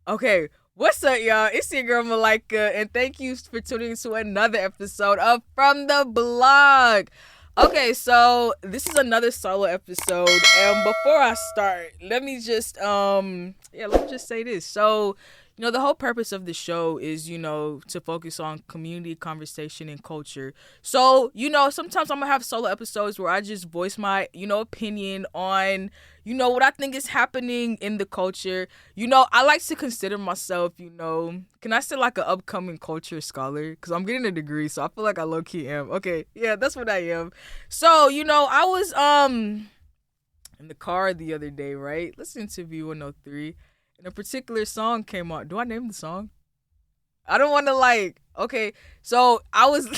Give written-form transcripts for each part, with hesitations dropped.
Okay, what's up, y'all? It's your girl Malika, and thank you for tuning to another episode of From the Blog. Okay, so this is another solo episode, and before I start, let me just say this. So, the whole purpose of the show is, to focus on community, conversation, and culture. So, sometimes I'm gonna have solo episodes where I just voice my, opinion on, what I think is happening in the culture. I like to consider myself, can I say like an upcoming culture scholar? Because I'm getting a degree, so I feel like I low key am. Okay, yeah, that's what I am. So, I was in the car the other day, right? Listening to V103, and a particular song came on. Do I name the song? I don't want to okay, so I was,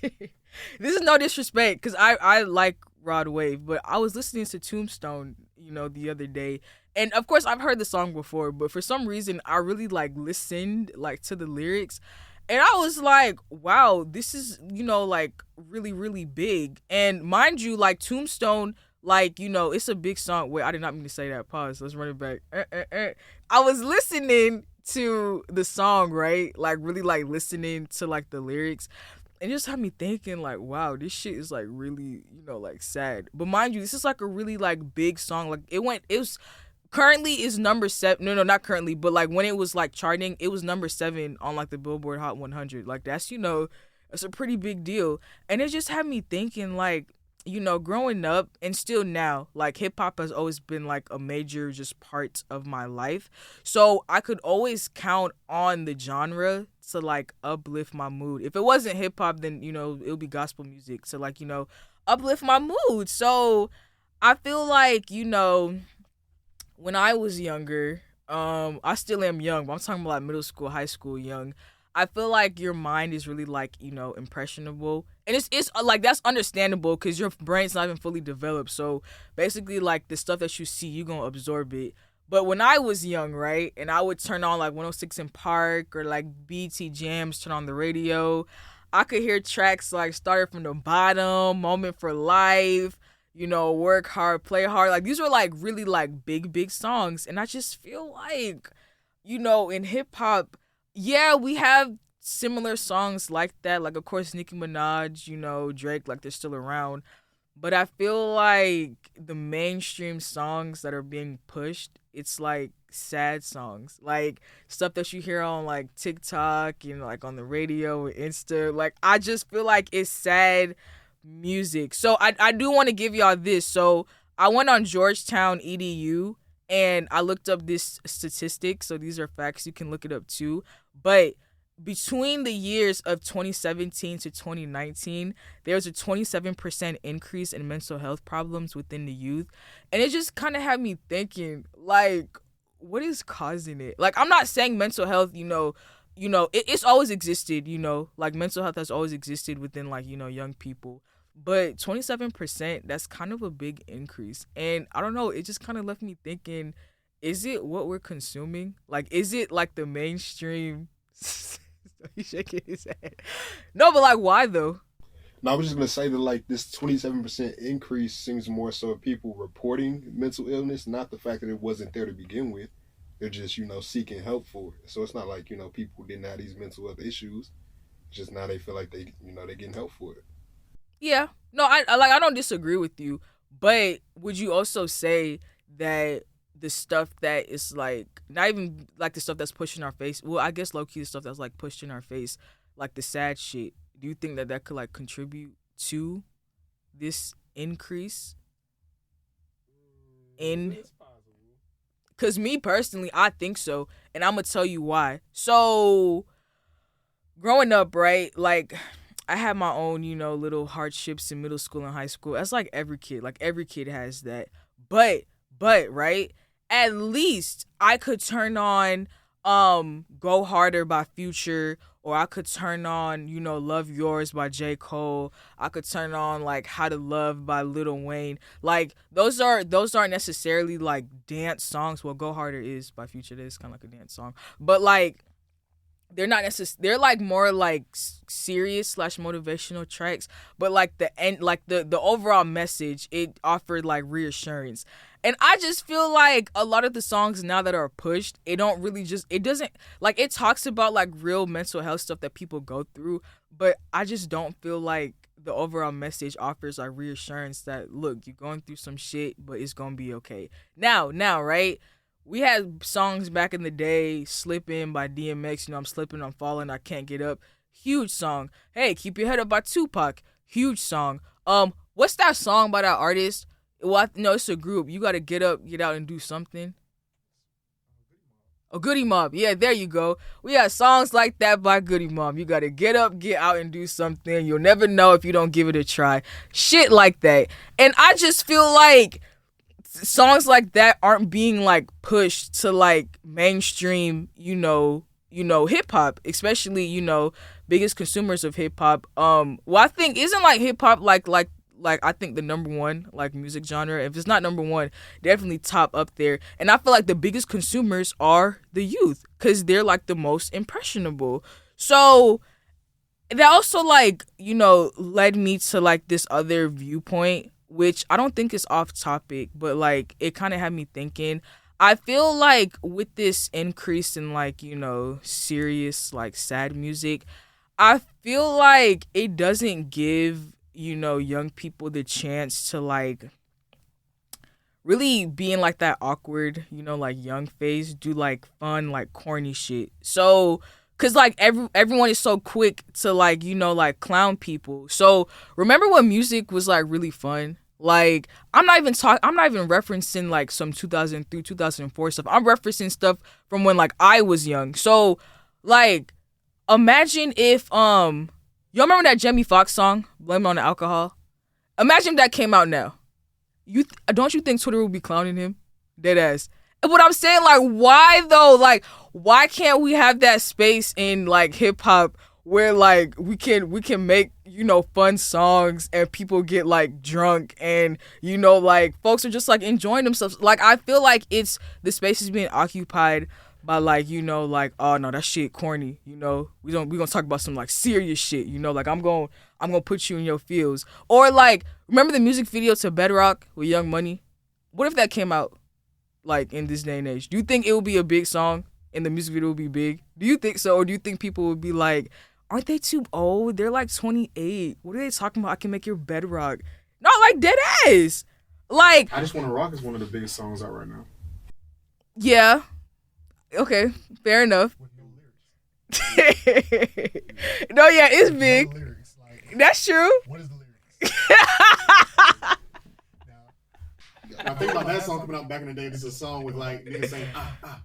this is no disrespect, because I like Rod Wave, but I was listening to Tombstone, the other day. And of course I've heard the song before, but for some reason I really listened to the lyrics. And I was like, wow, this is, really, really big. And mind you, Tombstone, it's a big song. Wait, I did not mean to say that. Pause. Let's run it back. I was listening to the song, right? Really listening to the lyrics. And it just had me thinking wow, this shit is really, sad. But mind you, this is a really big song. It was currently is number 7. No, not currently, but when it was charting, it was number 7 on the Billboard Hot 100. That's, that's a pretty big deal. And it just had me thinking growing up and still now, hip hop has always been a major just part of my life. So I could always count on the genre to uplift my mood. If it wasn't hip hop, then it would be gospel music to uplift my mood. So I feel when I was younger, I still am young, but I'm talking about middle school, high school young. I feel your mind is really impressionable, and it's that's understandable because your brain's not even fully developed. So basically, the stuff that you see, you gonna absorb it. But when I was young, right, and I would turn on 106 in Park or BT Jams, turn on the radio, I could hear tracks Started from the Bottom, Moment for Life, Work Hard, Play Hard. These were really big songs, and I just feel in hip hop, yeah, we have similar songs like that. Of course, Nicki Minaj, Drake, they're still around. But I feel the mainstream songs that are being pushed, it's sad songs. Stuff that you hear on TikTok and on the radio or Insta. I just feel it's sad music. So I do want to give y'all this. So I went on Georgetown EDU and I looked up this statistic. So these are facts. You can look it up too. But between the years of 2017 to 2019, there was a 27% increase in mental health problems within the youth. And it just kind of had me thinking, what is causing it? I'm not saying mental health, it's always existed, mental health has always existed within, young people. But 27%, that's kind of a big increase. And I don't know, it just kind of left me thinking, is it what we're consuming? Is it the mainstream? He's shaking his head. No, but why though? No, I was just gonna say that this 27% increase seems more so of people reporting mental illness, not the fact that it wasn't there to begin with. They're just seeking help for it. So it's not people didn't have these mental health issues. It's just now they feel like they're getting help for it. Yeah, no, I don't disagree with you, but would you also say that the stuff that is not even the stuff that's pushed in our face, well, I guess low-key the stuff that's pushed in our face, the sad shit, do you think that could contribute to this increase in? Because me personally, I think so, and I'm gonna tell you why. So growing up, right, I had my own, little hardships in middle school and high school. That's every kid. Every kid has that. But, right, at least I could turn on Go Harder by Future, or I could turn on, Love Yours by J. Cole. I could turn on How to Love by Lil Wayne. Those aren't necessarily dance songs. Well, Go Harder is by Future. It is kind of a dance song. But they're not necessarily, they're like more like serious slash motivational tracks, but like the end, like the overall message, it offered like reassurance. And I just feel like a lot of the songs now that are pushed, it don't really just, it doesn't, like, it talks about like real mental health stuff that people go through, but I just don't feel like the overall message offers like reassurance that, look, you're going through some shit, but it's gonna be okay. Now, right? We had songs back in the day, Slippin' by DMX, I'm slipping, I'm falling, I can't get up. Huge song. Hey, Keep Your Head Up by Tupac. Huge song. What's that song by that artist? Well, no, it's a group. You gotta get up, get out, and do something. Oh, Goody Mob. Yeah, there you go. We have songs like that by Goody Mob. You gotta get up, get out, and do something. You'll never know if you don't give it a try. Shit like that. And I just feel like songs like that aren't being like pushed to like mainstream, hip hop, especially, biggest consumers of hip hop. Well, I think isn't like hip hop like I think the number one like music genre. If it's not number one, definitely top up there. And I feel like the biggest consumers are the youth because they're like the most impressionable. So that also like, led me to like this other viewpoint, which I don't think is off topic, but like it kind of had me thinking. I feel like with this increase in like, serious, like sad music, I feel like it doesn't give, young people the chance to like really be in like that awkward, like young phase, do like fun, like corny shit. So, cause like everyone is so quick to like, like clown people. So remember when music was like really fun? Like I'm not even referencing like some 2003, 2004 stuff. I'm referencing stuff from when like I was young. So like imagine if y'all remember that Jamie Foxx song, Blame It on the Alcohol? Imagine if that came out now. Don't you think Twitter would be clowning him? Dead ass. And what I'm saying, like, why though? Like, why can't we have that space in like hip hop where like we can make, fun songs and people get like drunk and, like folks are just like enjoying themselves. Like I feel like the space is being occupied by like, like, oh no, that shit corny, we gonna talk about some like serious shit, like I'm gonna put you in your feels. Or like, remember the music video to Bedrock with Young Money? What if that came out like in this day and age? Do you think it would be a big song and the music video would be big? Do you think so? Or do you think people would be like, aren't they too old? They're like 28. What are they talking about? I can make your bedrock. No, like dead ass. Like I Just Wanna Rock is one of the biggest songs out right now. Yeah. Okay, fair enough. With no lyrics. No, yeah, it's big. No lyrics. Like, that's true. what is the lyrics? I think about that song coming out back in the day. This is a song with like niggas saying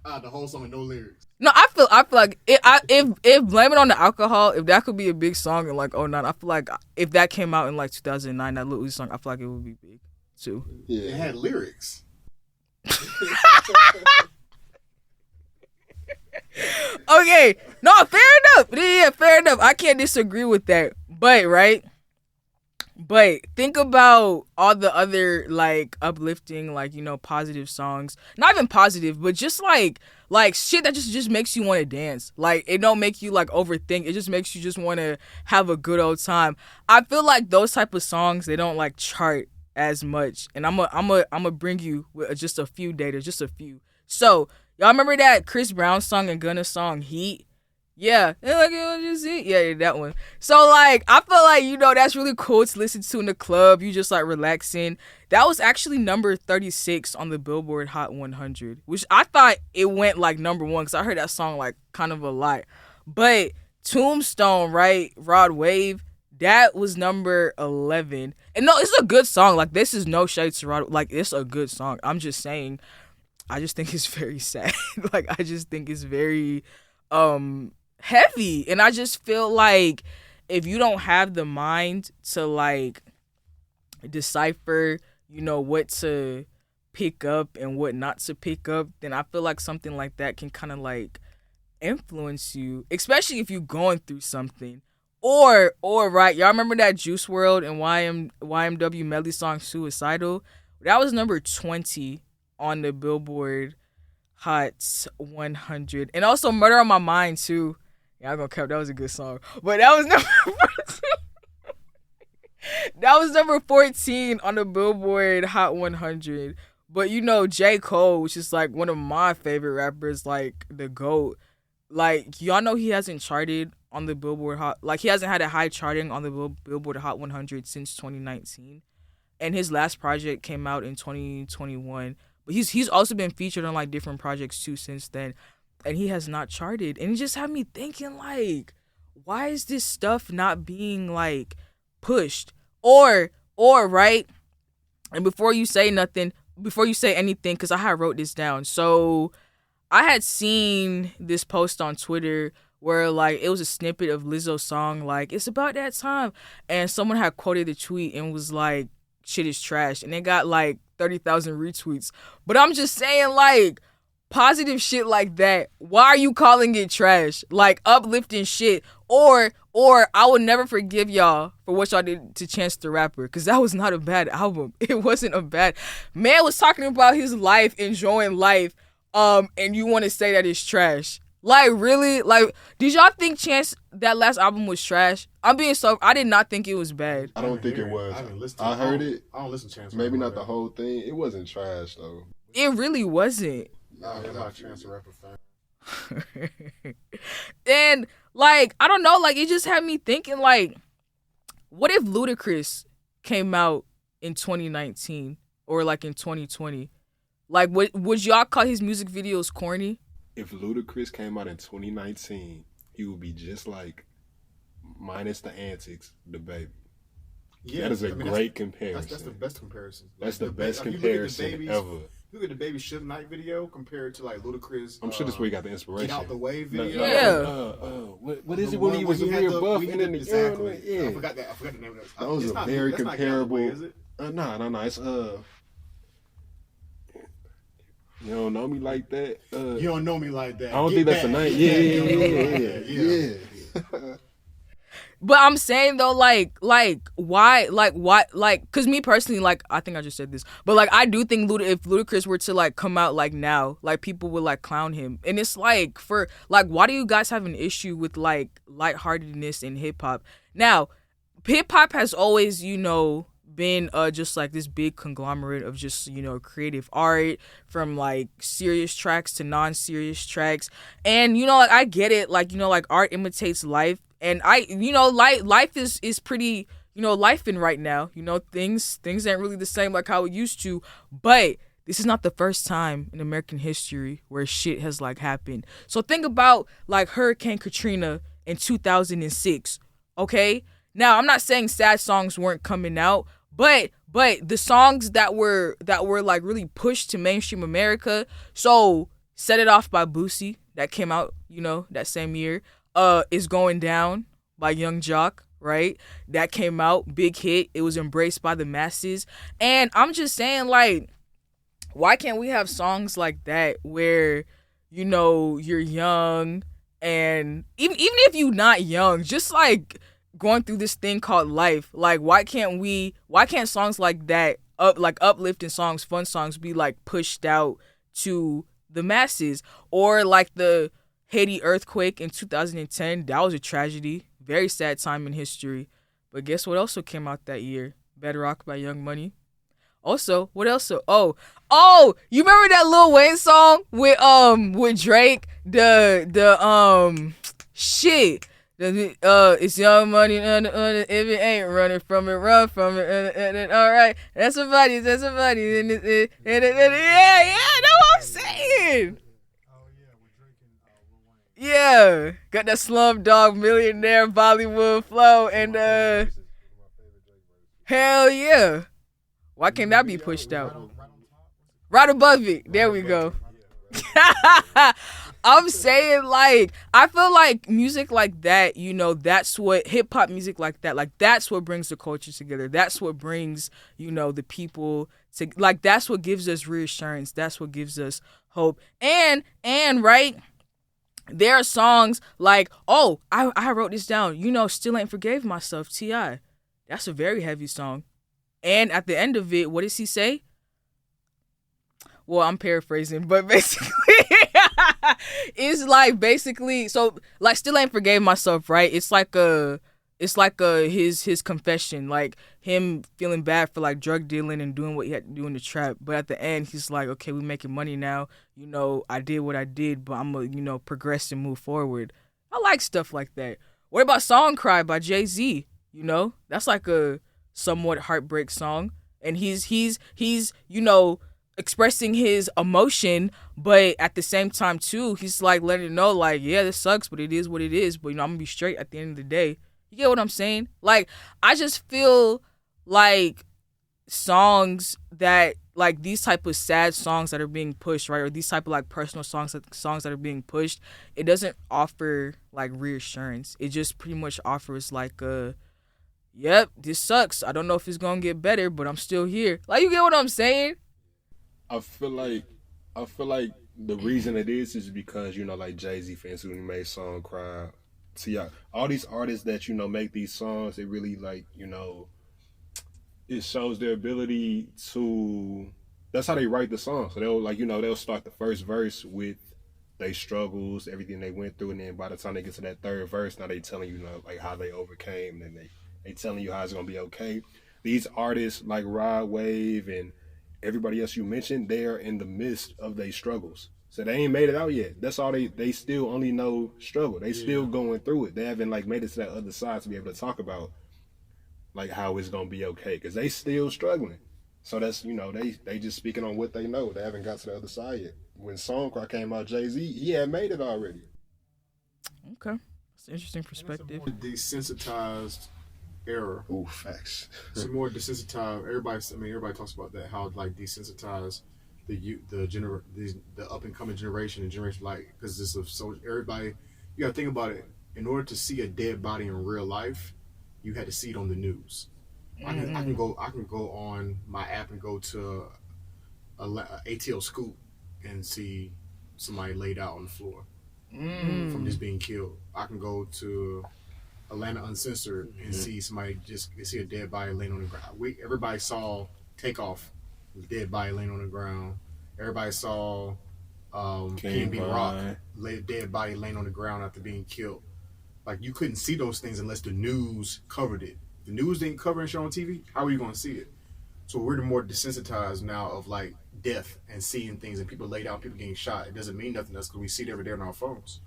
the whole song with no lyrics. No, I feel like if Blame It on the Alcohol, if that could be a big song in like '09, I feel like if that came out in like 2009, that Lil Uzi song, I feel like it would be big too. Yeah. It had lyrics. Okay, no, fair enough. Yeah, fair enough. I can't disagree with that. But think about all the other like uplifting, like, positive songs. Not even positive, but just like shit that just makes you want to dance. Like it don't make you like overthink. It just makes you just want to have a good old time. I feel like those type of songs, they don't like chart as much. And I'm gonna bring you with just a few data, just a few. So y'all remember that Chris Brown song and Gunna song Heat? Yeah, yeah, that one. So like, I feel like, that's really cool to listen to in the club. You just like relaxing. That was actually number 36 on the Billboard Hot 100, which I thought it went like number one because I heard that song like kind of a lot. But Tombstone, right? Rod Wave, that was number 11. And no, it's a good song. Like this is no shade to Rod. Like it's a good song. I'm just saying, I just think it's very sad. Like I just think it's very heavy, and I just feel like if you don't have the mind to like decipher, what to pick up and what not to pick up, then I feel like something like that can kind of like influence you, especially if you're going through something. Or right, y'all remember that Juice WRLD and YMW medley song Suicidal? That was number 20 on the Billboard Hot 100. And also Murder on My Mind too. Yeah, I'm gonna cap. That was a good song, but that was number 14. That was number 14 on the Billboard Hot 100. But you know, J. Cole, which is like one of my favorite rappers, like the GOAT. Like y'all know he hasn't charted on the Billboard Hot. Like he hasn't had a high charting on the Billboard Hot 100 since 2019. And his last project came out in 2021. But he's also been featured on like different projects too since then. And he has not charted. And it just had me thinking like, why is this stuff not being like pushed? Or right? And before you say anything, because I had wrote this down. So I had seen this post on Twitter where like it was a snippet of Lizzo's song, like, it's about that time. And someone had quoted the tweet and was like, shit is trash. And it got like 30,000 retweets. But I'm just saying, like, positive shit like that, why are you calling it trash? Like uplifting shit. Or I would never forgive y'all for what y'all did to Chance the Rapper, because that was not a bad album. It wasn't a bad. Man was talking about his life, enjoying life, and you want to say that it's trash. Like, really? Like, did y'all think Chance, that last album was trash? I did not think it was bad. I don't think it was. I heard it. I don't listen to Chance. Maybe not the whole thing. It wasn't trash, though. It really wasn't. I'm not a Chance the Rapper fan. And, like, I don't know, like, it just had me thinking, like, what if Ludacris came out in 2019 or, like, in 2020? Like, would y'all call his music videos corny? If Ludacris came out in 2019, he would be just like, minus the antics, the baby. Yeah, that is a great comparison. That's the best comparison. That's the best comparison ever. Look at the Baby Suge Knight video compared to like Ludacris. I'm sure that's where you got the inspiration. Get Out the Way video. Yeah. What is it when he was real buff and then exactly. Yeah. I forgot the name of that. Those are very comparable. Is it? No. It's you don't know me like that. You don't know me like that. I don't think that's the name. Yeah. But I'm saying though, like why, cause me personally, like, I think I just said this, but like, I do think if Ludacris were to like come out like now, like people would like clown him. And it's like, for like, why do you guys have an issue with like lightheartedness in hip hop? Now, hip hop has always, you know, been just like this big conglomerate of just, you know, creative art, from like serious tracks to non-serious tracks. And, you know, like, I get it, like, you know, like, art imitates life. And you know, life is pretty, you know, lifing right now. You know, things ain't really the same like how it used to. But this is not the first time in American history where shit has like happened. So think about like Hurricane Katrina in 2006. Okay, now I'm not saying sad songs weren't coming out, but the songs that were like really pushed to mainstream America. So Set It Off by Boosie, that came out, you know, that same year. Is Going Down by Young Jock, right? That came out, big hit. It was embraced by the masses. And I'm just saying, like, why can't we have songs like that where, you know, you're young, and even if you're not young, just like going through this thing called life, like, why can't songs like that, uplifting songs, fun songs, be like pushed out to the masses? Or like the Haiti earthquake in 2010, that was a tragedy. Very sad time in history. But guess what also came out that year? Bedrock by Young Money. Also, what else? Oh, you remember that Lil Wayne song with Drake? It's Young Money, if it ain't running from it, run from it, all right. That's somebody, yeah, that's what I'm saying. Yeah, got that Slumdog Millionaire Bollywood flow, and hell yeah. Why can't that be pushed out? Right above it. There we go. I'm saying, like, I feel like music like that, you know, that's what hip hop music like that's what brings the culture together. That's what brings, you know, the people to, like, that's what gives us reassurance. That's what gives us hope. And right. There are songs like, oh, I wrote this down, you know, Still Ain't Forgave Myself, T.I. That's a very heavy song. And at the end of it, what does he say? Well, I'm paraphrasing, but basically, It's like basically so like still ain't forgave myself, right? It's like his confession, like him feeling bad for like drug dealing and doing what he had to do in the trap. But at the end, he's like, okay, we making money now. You know, I did what I did, but I'm gonna progress and move forward. I like stuff like that. What about "Song Cry" by Jay-Z? You know, that's like a somewhat heartbreak song, and he's expressing his emotion, but at the same time too, he's like letting it know, like, yeah, this sucks, but it is what it is. But I'm gonna be straight at the end of the day. You get what I'm saying? Like, I just feel like songs that like these type of sad songs that are being pushed, right, or these type of like personal songs that are being pushed, it doesn't offer like reassurance. It just pretty much offers like yep, this sucks. I don't know if it's gonna get better, but I'm still here. Like, you get what I'm saying? I feel like the reason it is because, like Jay-Z, for instance, when he made "Song Cry," see, all these artists that make these songs, it really like it shows their ability to. That's how they write the song. So they'll start the first verse with their struggles, everything they went through, and then by the time they get to that third verse, now they telling you like how they overcame, and then they telling you how it's gonna be okay. These artists like Rod Wave and everybody else you mentioned, they are in the midst of their struggles. So they ain't made it out yet. That's all they still only know struggle. They still going through it. They haven't like made it to that other side to be able to talk about like how it's gonna be okay, because they still struggling. So that's they just speaking on what they know. They haven't got to the other side yet. When "Song Cry" came out, Jay-Z, he had made it already. Okay, it's an interesting perspective. It's a more desensitized era. Ooh, facts. It's more desensitized. Everybody talks about that. How like desensitized the up and coming generation and generation, like, because this is so everybody. You gotta think about it. In order to see a dead body in real life, you had to see it on the news. I can go on my app and go to a ATL Scoop and see somebody laid out on the floor from just being killed. I can go to Atlanta Uncensored and see a dead body laying on the ground. Everybody saw Takeoff, dead body laying on the ground. Everybody saw King Rock, dead body laying on the ground after being killed. Like, you couldn't see those things unless the news covered it. If the news didn't cover and show on TV, how are you going to see it? So we're more desensitized now of like death and seeing things and people laid out, people getting shot. It doesn't mean nothing to us because we see it every day on our phones.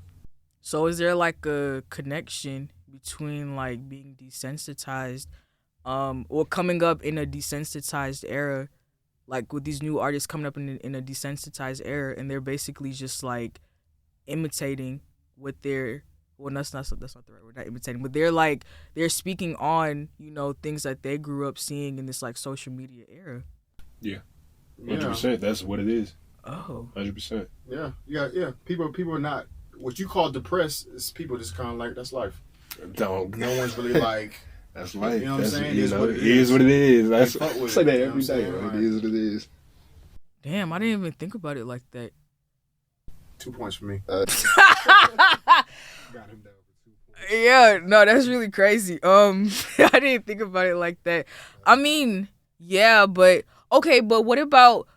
So is there like a connection between like being desensitized, or coming up in a desensitized era, like with these new artists coming up in a desensitized era, and they're basically just like imitating what they're. Well, that's not the right word. Not imitating, but they're speaking on things that they grew up seeing in this like social media era. Yeah, 100%. That's what it is. Oh, 100%. Yeah. People are not what you call depressed. Is people just kind of like, that's life. No one's really like. That's life. You know what I'm saying? It is what it is. I say that every day. Right? It is what it is. Damn, I didn't even think about it like that. 2 points for me. Got him down for 2 points. Yeah, no, that's really crazy. I didn't think about it like that. I mean, yeah, but okay, but what about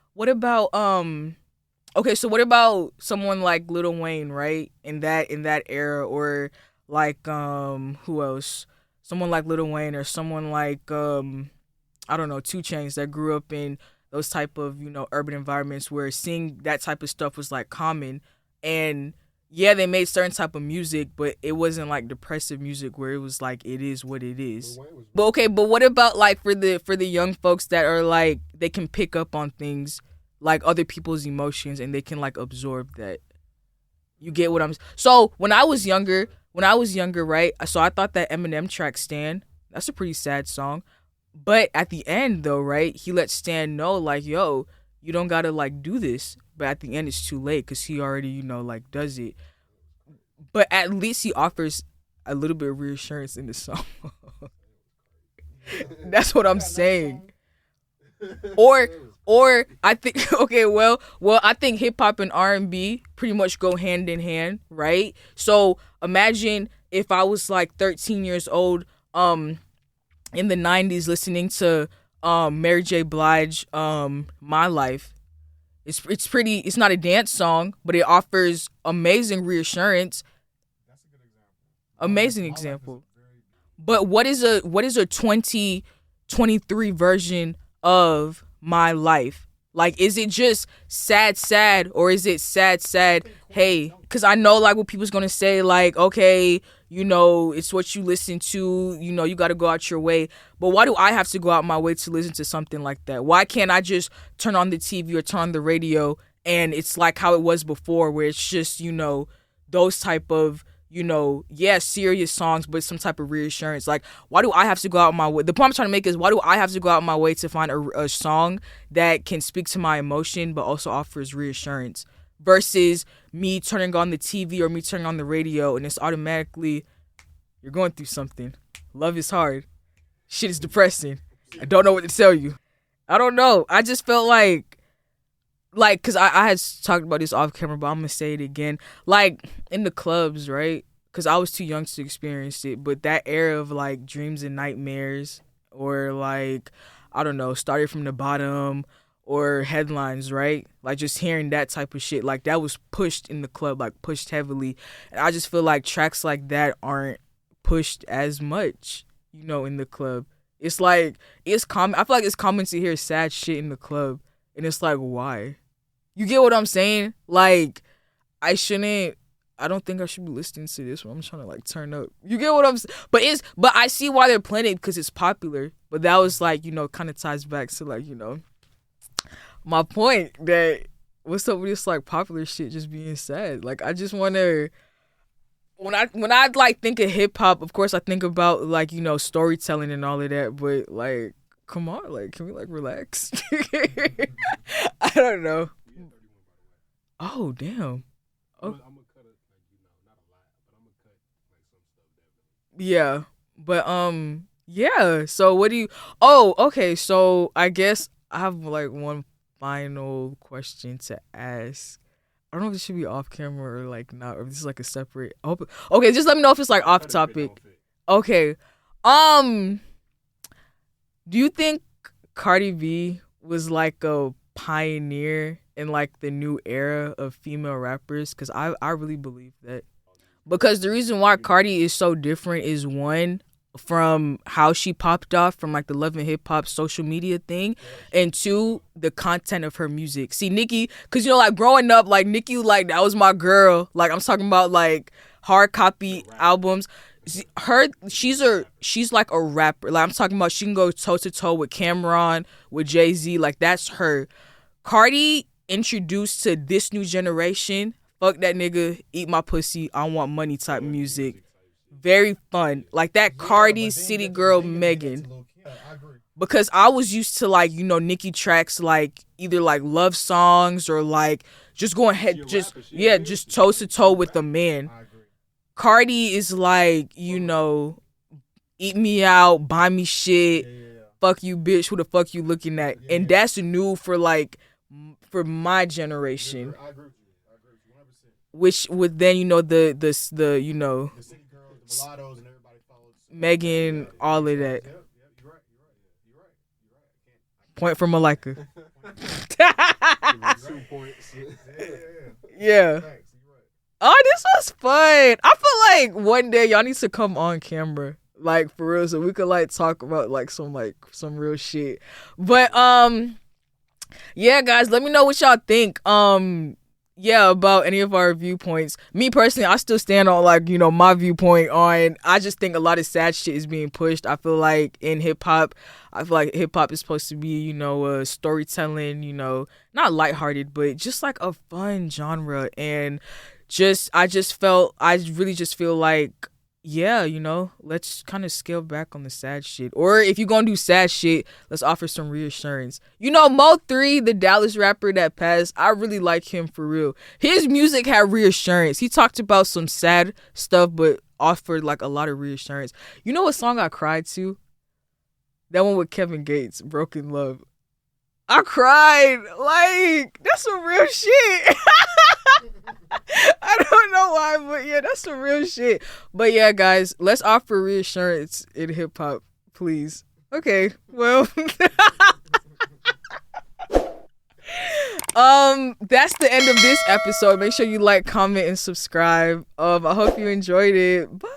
okay, so what about someone like Lil Wayne, right? In that era, or like who else? Someone like Lil Wayne, or someone like I don't know, 2 Chainz, that grew up in those type of urban environments where seeing that type of stuff was like common. And yeah, they made certain type of music, but it wasn't like depressive music where it was like, it is what it is. But okay, but what about like for the young folks that are like, they can pick up on things like other people's emotions and they can like absorb that. You get what I'm. So when I was younger, right? So I thought that Eminem track "Stan," that's a pretty sad song. But at the end though, right? He let Stan know like, yo, you don't gotta like do this. But at the end it's too late because he already, like does it. But at least he offers a little bit of reassurance in the song. That's what I'm saying. Or I think I think hip hop and R&B pretty much go hand in hand, right? So imagine if I was like 13 years old, in the 90s listening to Mary J. Blige, My Life. It's not a dance song, but it offers amazing reassurance. That's a good example. Amazing example. But what is a 2023 version of my life? Like, is it just sad, or is it sad, hey? Because I know, like, what people's going to say, like, okay, you know, it's what you listen to, you know, you got to go out your way. But why do I have to go out my way to listen to something like that? Why can't I just turn on the TV or turn on the radio and it's like how it was before, where it's just, you know, those type of, you know, serious songs, but some type of reassurance. Like, why do I have to go out my way? The point I'm trying to make is, why do I have to go out my way to find a song that can speak to my emotion, but also offers reassurance, versus me turning on the TV or me turning on the radio and it's automatically, you're going through something. Love is hard. Shit is depressing. I don't know what to tell you. I don't know. I just felt like, because I had talked about this off camera, but I'm going to say it again. Like, in the clubs, right? Because I was too young to experience it. But that era of, like, Dreams and Nightmares, or, like, I don't know, Started from the Bottom, or Headlines, right? Like, just hearing that type of shit, like, that was pushed in the club, like, pushed heavily. And I just feel like tracks like that aren't pushed as much, you know, in the club. It's like, it's common. I feel like it's common to hear sad shit in the club. And it's like, why? You get what I'm saying? Like, I don't think I should be listening to this when I'm trying to, like, turn up. You get what I'm saying? But I see why they're playing it, because it's popular. But that was, like, you know, kind of ties back to, like, you know, my point that what's up with this, like, popular shit just being sad? Like, I just want to, when I like think of hip hop, of course I think about, like, you know, storytelling and all of that, but, like, come on, like, can we, like, relax? I don't know. Oh, damn. Oh. I'm gonna cut it, like, you know, not a lot, but I'm gonna cut, like, some stuff definitely. Yeah, but yeah. So what do you? Oh, okay. So I guess I have, like, one final question to ask. I don't know if this should be off camera or, like, not, or if this is, like, a separate. Okay, just let me know if it's, like, off topic. Okay. Do you think Cardi B was, like, a pioneer in, like, the new era of female rappers? Because I really believe that. Because the reason why Cardi is so different is, one, from how she popped off from, like, the Love and Hip Hop social media thing, and two, the content of her music. See, Nicki, because, you know, like, growing up, like, Nicki, like, that was my girl. Like, I'm talking about, like, hard copy albums. She's like a rapper. Like, I'm talking about, she can go toe to toe with Cameron, with Jay-Z. Like, that's her. Cardi introduced to this new generation, fuck that nigga, eat my pussy, I want money type music. Very fun. Like, that Cardi, City Girl, Megan. Because I was used to, like, you know, Nicki tracks, like, either, like, love songs or, like, just going head, just toe to toe with the man. Cardi is like, you know, eat me out, buy me shit, fuck you, bitch, who the fuck you looking at? And that's new for, like, for my generation. I agree with you 100%. Which would then, you know, the you know, The city girls, the mulattoes, and everybody follows Megan, all of that. Yep, you're right. Point for Malika. 2 points. Yeah. Thanks, you're right. Oh, this was fun. I feel like one day y'all need to come on camera, like, for real, so we could, like, talk about, like, some real shit. But yeah, guys, let me know what y'all think. About any of our viewpoints. Me personally, I still stand on, like, you know, my viewpoint on, I just think a lot of sad shit is being pushed. I feel like in hip hop, is supposed to be, you know, storytelling, you know, not lighthearted, but just, like, a fun genre. And I really just feel like, yeah, you know, let's kind of scale back on the sad shit. Or if you're going to do sad shit, let's offer some reassurance. You know, Mo3, the Dallas rapper that passed, I really like him for real. His music had reassurance. He talked about some sad stuff, but offered, like, a lot of reassurance. You know what song I cried to? That one with Kevin Gates, Broken Love. I cried. Like, that's some real shit. I don't know why, but yeah, that's some real shit. But yeah, guys, let's offer reassurance in hip hop, please. Okay, well. That's the end of this episode. Make sure you like, comment, and subscribe. I hope you enjoyed it. Bye.